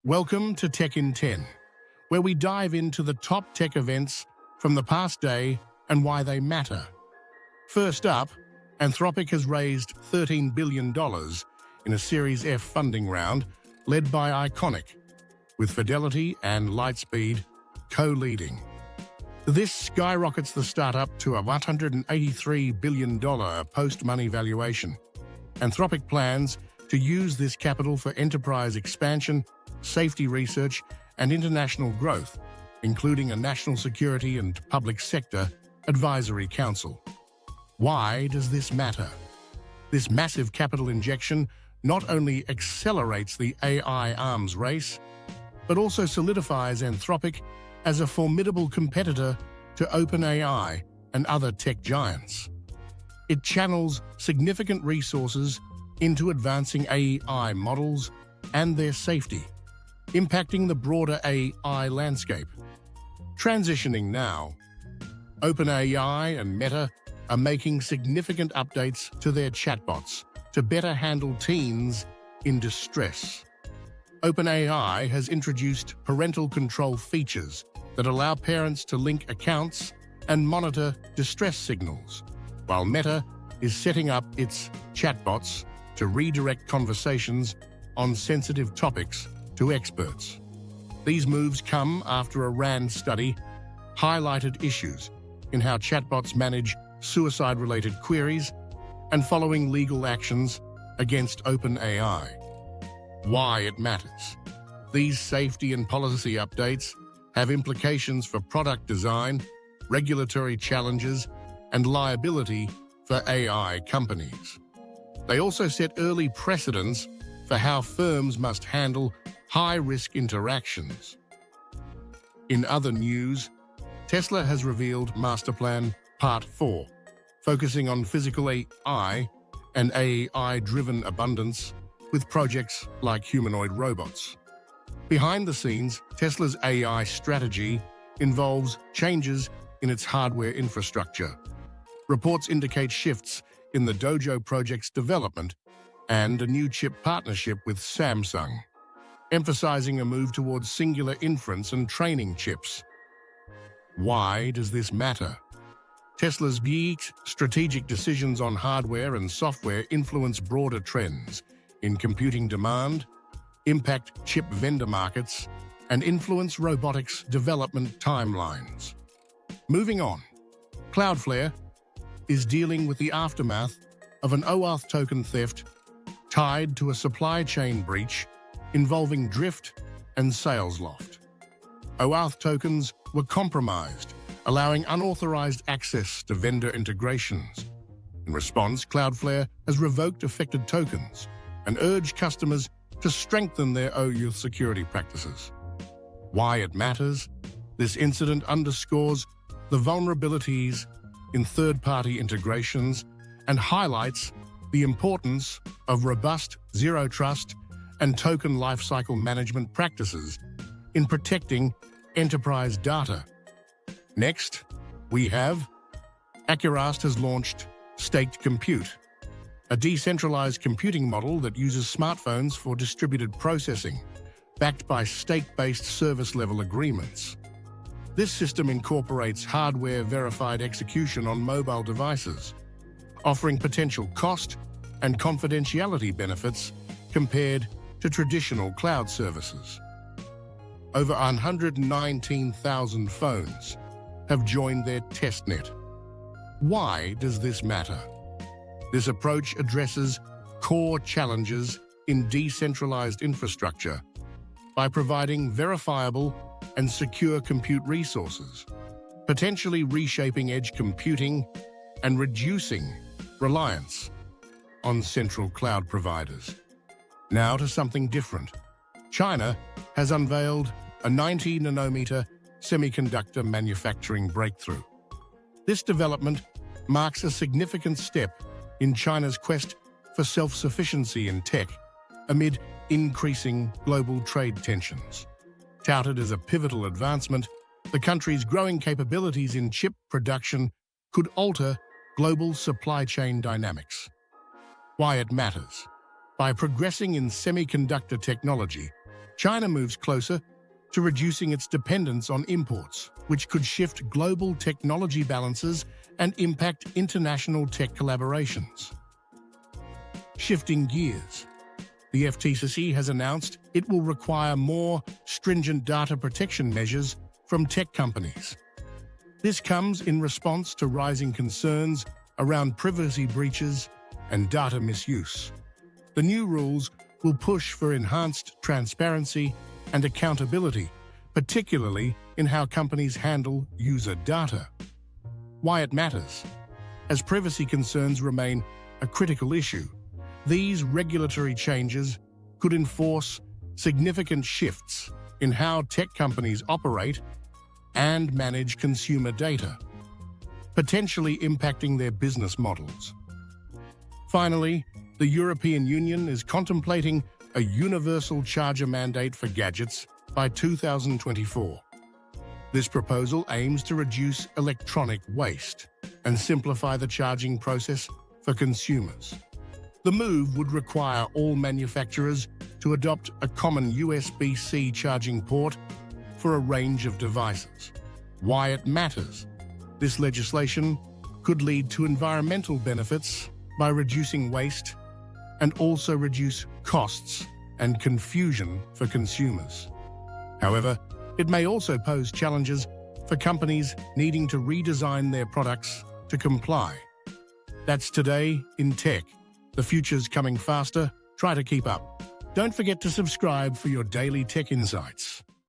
Welcome to Tech in 10, where we dive into the top tech events from the past day and why they matter. First up, Anthropic has raised $13 billion in a Series F funding round led by Iconic, with Fidelity and Lightspeed co-leading. This skyrockets the startup to a $183 billion post-money valuation. Anthropic plans to use this capital for enterprise expansion, safety research, and international growth, including a national security and public sector advisory council. Why does this matter? This massive capital injection not only accelerates the AI arms race, but also solidifies Anthropic as a formidable competitor to OpenAI and other tech giants. It channels significant resources into advancing AI models and their safety, impacting the broader AI landscape. Transitioning now, OpenAI and Meta are making significant updates to their chatbots to better handle teens in distress. OpenAI has introduced parental control features that allow parents to link accounts and monitor distress signals, while Meta is setting up its chatbots to redirect conversations on sensitive topics to experts. These moves come after a RAND study highlighted issues in how chatbots manage suicide-related queries and following legal actions against OpenAI. Why it matters. These safety and policy updates have implications for product design, regulatory challenges, and liability for AI companies. They also set early precedents for how firms must handle high-risk interactions. In other news, Tesla has revealed Masterplan Part 4, focusing on physical AI and AI-driven abundance with projects like humanoid robots. Behind the scenes, Tesla's AI strategy involves changes in its hardware infrastructure. Reports indicate shifts in the Dojo project's development and a new chip partnership with Samsung, emphasizing a move towards singular inference and training chips. Why does this matter? Tesla's big strategic decisions on hardware and software influence broader trends in computing demand, impact chip vendor markets, and influence robotics development timelines. Moving on, Cloudflare is dealing with the aftermath of an OAuth token theft tied to a supply chain breach involving Drift and SalesLoft. OAuth tokens were compromised, allowing unauthorized access to vendor integrations. In response, Cloudflare has revoked affected tokens and urged customers to strengthen their OAuth security practices. Why it matters? This incident underscores the vulnerabilities in third-party integrations and highlights the importance of robust zero-trust and token lifecycle management practices in protecting enterprise data. Next, we have Accurast has launched Staked Compute, a decentralized computing model that uses smartphones for distributed processing, backed by stake-based service-level agreements. This system incorporates hardware-verified execution on mobile devices, offering potential cost and confidentiality benefits compared to traditional cloud services. Over 119,000 phones have joined their testnet. Why does this matter? This approach addresses core challenges in decentralized infrastructure by providing verifiable and secure compute resources, potentially reshaping edge computing and reducing reliance on central cloud providers. Now to something different. China has unveiled a 90-nanometer semiconductor manufacturing breakthrough. This development marks a significant step in China's quest for self-sufficiency in tech amid increasing global trade tensions. Touted as a pivotal advancement, the country's growing capabilities in chip production could alter global supply chain dynamics. Why it matters. By progressing in semiconductor technology, China moves closer to reducing its dependence on imports, which could shift global technology balances and impact international tech collaborations. Shifting gears, the FTC has announced it will require more stringent data protection measures from tech companies. This comes in response to rising concerns around privacy breaches and data misuse. The new rules will push for enhanced transparency and accountability, particularly in how companies handle user data. Why it matters. As privacy concerns remain a critical issue, these regulatory changes could enforce significant shifts in how tech companies operate and manage consumer data, potentially impacting their business models. Finally, the European Union is contemplating a universal charger mandate for gadgets by 2024. This proposal aims to reduce electronic waste and simplify the charging process for consumers. The move would require all manufacturers to adopt a common USB-C charging port for a range of devices. Why it matters. This legislation could lead to environmental benefits by reducing waste and also reduce costs and confusion for consumers. However, it may also pose challenges for companies needing to redesign their products to comply. That's today in tech. The future's coming faster. Try to keep up. Don't forget to subscribe for your daily tech insights.